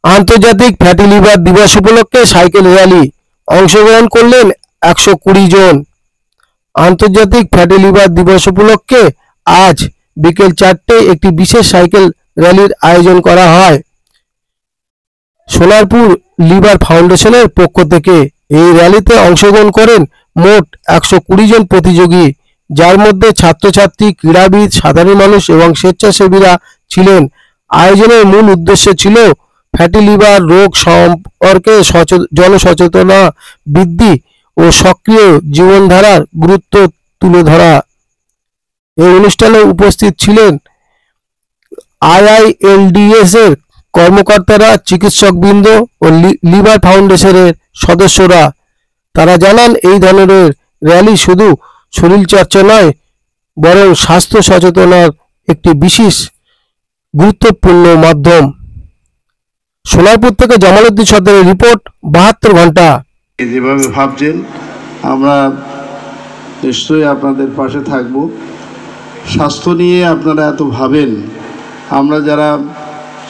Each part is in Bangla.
আন্তর্জাতিক ফ্যাটি লিভার দিবস উপলক্ষে সাইকেল র্যালি, অংশগ্রহণ করলেন 120 জন। আন্তর্জাতিক ফ্যাটি লিভার দিবস উপলক্ষে আজ বিকেল 4টায় একটি বিশেষ সাইকেল র্যালির আয়োজন করা হয় সোনারপুর লিভার ফাউন্ডেশনের পক্ষ থেকে। এই র্যালিতে অংশগ্রহণ করেন মোট 120 জন প্রতিযোগী, যার মধ্যে ছাত্রছাত্রী, ক্রীড়াবিদ, সাধারণ মানুষ এবং স্বেচ্ছাসেবীরা ছিলেন। আয়োজনের মূল উদ্দেশ্য ছিল ফ্যাটি লিভার রোগ সম্পর্কে জনসচেতনতা বৃদ্ধি ও সক্রিয় জীবনধারার গুরুত্ব তুলে ধরা। এই অনুষ্ঠানে উপস্থিত ছিলেন IILDS এর কর্মকর্তারা, চিকিৎসকবৃন্দ ও লিভার ফাউন্ডেশনের সদস্যরা। তারা জানান, এই ধরনের র্যালি শুধু শরীরচর্চা নয়, বরং স্বাস্থ্য সচেতনার একটি বিশেষ গুরুত্বপূর্ণ মাধ্যম। সোনারপুর থেকে জামালউদ্দিন সর্দারের রিপোর্ট, 72 ঘন্টা। যেভাবে ভাবছেন আমরা নিশ্চয়ই আপনাদের পাশে থাকব। স্বাস্থ্য নিয়ে আপনারা এত ভাবেন, আমরা যারা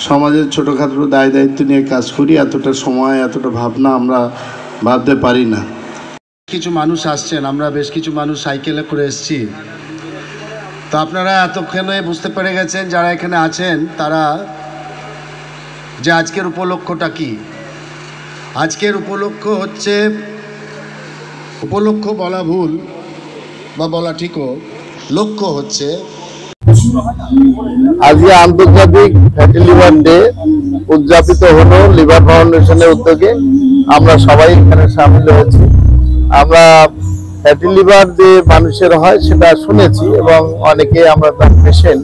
সমাজের ছোটোখাটো দায় দায়িত্ব নিয়ে কাজ করি এতটা সময়, এতটা ভাবনা আমরা ভাবতে পারি না। কিছু মানুষ আসছেন, আমরা বেশ কিছু মানুষ সাইকেলে করে এসেছি। তো আপনারা এতক্ষণে বুঝতে পেরে গেছেন যারা এখানে আছেন তারা, যে আজকের উপলক্ষটা কি। আজকের উপলক্ষ হচ্ছে, উপলক্ষ বলা ভুল বা বলা ঠিকও, লক্ষ্য হচ্ছে আজকে আন্তর্জাতিক ফ্যাটি লিভার ডে উদযাপিত হলো লিভার ফাউন্ডেশনের উদ্যোগে। আমরা সবাই এখানে সামিল হয়েছি। আমরা ফ্যাটি লিভার যে মানুষের হয় সেটা শুনেছি এবং অনেকে আমরা তার পেশেন্ট,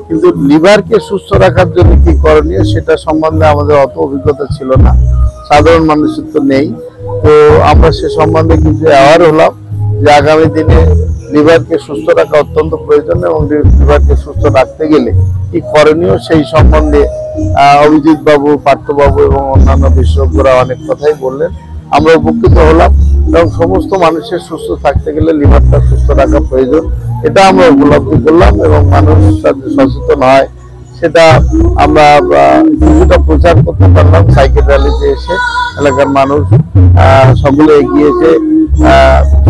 কিন্তু লিভারকে সুস্থ রাখার জন্য কি করণীয় সেটা সম্বন্ধে আমাদের অত অভিজ্ঞতা ছিল না, সাধারণ মানুষের তো নেই। তো আমরা সে সম্বন্ধে কিছু অ্যাওয়ার হলাম যে আগামী দিনে লিভারকে সুস্থ রাখা অত্যন্ত প্রয়োজন এবং লিভারকে সুস্থ রাখতে গেলে কি করণীয় সেই সম্বন্ধে অভিজিৎ বাবু, পার্থবাবু এবং অন্যান্য বিশেষজ্ঞরা অনেক কথাই বললেন। আমরা উপকৃত হলাম এবং সমস্ত মানুষের সুস্থ থাকতে গেলে লিভারটা সুস্থ রাখা প্রয়োজন, এটা আমরা উপলব্ধি করলাম এবং মানুষ সচেতন হয় সেটা আমরা কিছুটা প্রচার করতে পারলাম। সাইকেল র্যালিতে এসে এলাকার মানুষ সকলে এগিয়েছে,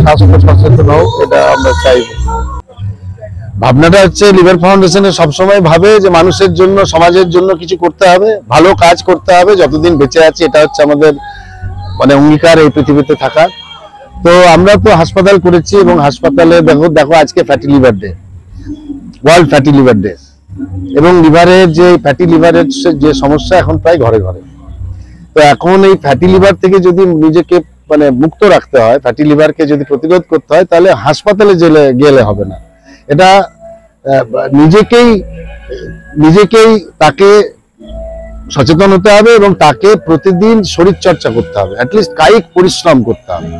স্বাস্থ্য সচেতন হোক, এটা আমরা চাইব। ভাবনাটা হচ্ছে লিভার ফাউন্ডেশনে সবসময় ভাবে যে মানুষের জন্য, সমাজের জন্য কিছু করতে হবে, ভালো কাজ করতে হবে যতদিন বেঁচে আছি। এটা হচ্ছে আমাদের অঙ্গীকার এই পৃথিবীতে থাকা। তো আমরা তো হাসপাতাল করেছি এবং হাসপাতালে দেখো আজকে fatty liver day, world fatty liver day, এবং লিভারের যে ফ্যাটি লিভারের যে সমস্যা এখন প্রায় ঘরে ঘরে। তো এখন এই ফ্যাটি লিভার থেকে যদি নিজেকে মুক্ত রাখতে হয়, ফ্যাটি লিভারকে যদি প্রতিরোধ করতে হয়, তাহলে হাসপাতালে গেলে হবে না। এটা নিজেকেই তাকে সচেতন হতে হবে এবং তাকে প্রতিদিন শরীর চর্চা করতে হবে, অ্যাটলিস্ট কায়িক পরিশ্রম করতে হবে।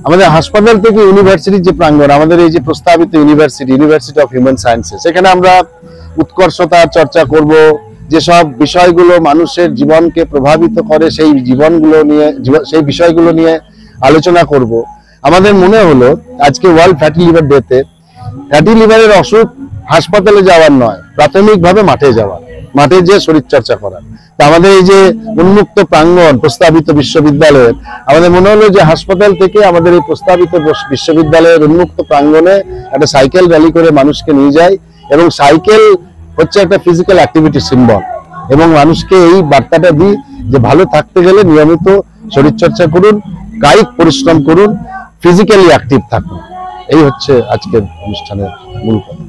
আমাদের হাসপাতাল থেকে ইউনিভার্সিটির যে প্রাঙ্গণ, আমাদের এই যে প্রস্তাবিত ইউনিভার্সিটি অফ হিউম্যান সায়েন্সেস, সেখানে আমরা উৎকর্ষতার চর্চা করব। যেসব বিষয়গুলো মানুষের জীবনকে প্রভাবিত করে সেই বিষয়গুলো নিয়ে আলোচনা করব। আমাদের মনে হলো আজকে ওয়ার্ল্ড ফ্যাটি লিভার ডেতে ফ্যাটি লিভারের অসুখ হাসপাতালে যাওয়ার নয়, প্রাথমিকভাবে মাঠে যাওয়ার, মাঠে যে শরীর চর্চা করার। তা আমাদের এই যে উন্মুক্ত প্রাঙ্গণ প্রস্তাবিত বিশ্ববিদ্যালয়ের, আমাদের মনে হলো যে হাসপাতাল থেকে আমাদের এই প্রস্তাবিত বিশ্ববিদ্যালয়ের উন্মুক্ত প্রাঙ্গণে একটা সাইকেল র্যালি করে মানুষকে নিয়ে যায়। এবং সাইকেল হচ্ছে একটা ফিজিক্যাল অ্যাক্টিভিটি সিম্বল, এবং মানুষকে এই বার্তাটা দিই যে ভালো থাকতে গেলে নিয়মিত শরীর চর্চা করুন, কায়িক পরিশ্রম করুন, ফিজিক্যালি অ্যাক্টিভ থাকুন। এই হচ্ছে আজকের অনুষ্ঠানের মূল কথা।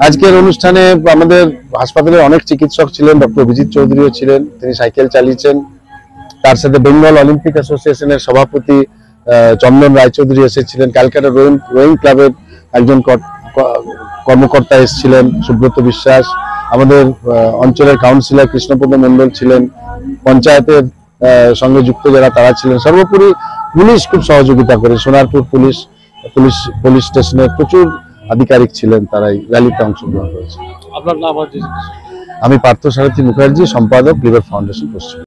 আজকের অনুষ্ঠানে আমাদের হাসপাতালের অনেক চিকিৎসক ছিলেন, ডক্টর অভিজিৎ চৌধুরীও ছিলেন, তিনি সাইকেল চালিয়েছেন। তার সাথে বেঙ্গল অলিম্পিক অ্যাসোসিয়েশনের সভাপতি চন্দন রায়চৌধুরী এসেছিলেন, ক্যালকাটা রোয়িং ক্লাবের একজন কর্মকর্তা এসেছিলেন, সুব্রত বিশ্বাস, আমাদের অঞ্চলের কাউন্সিলর কৃষ্ণপদ মণ্ডল ছিলেন, পঞ্চায়েতের সঙ্গে যুক্ত যারা তারা ছিলেন। সর্বোপরি পুলিশ খুব সহযোগিতা করে, সোনারপুর পুলিশ স্টেশনের প্রচুর আধিকারিক ছিলেন, তারাই র্যালিতে অংশগ্রহণ করেছে। আপনার নাম? আমি পার্থসারথী মুখার্জি, সম্পাদক লিভার ফাউন্ডেশন পশ্চিম।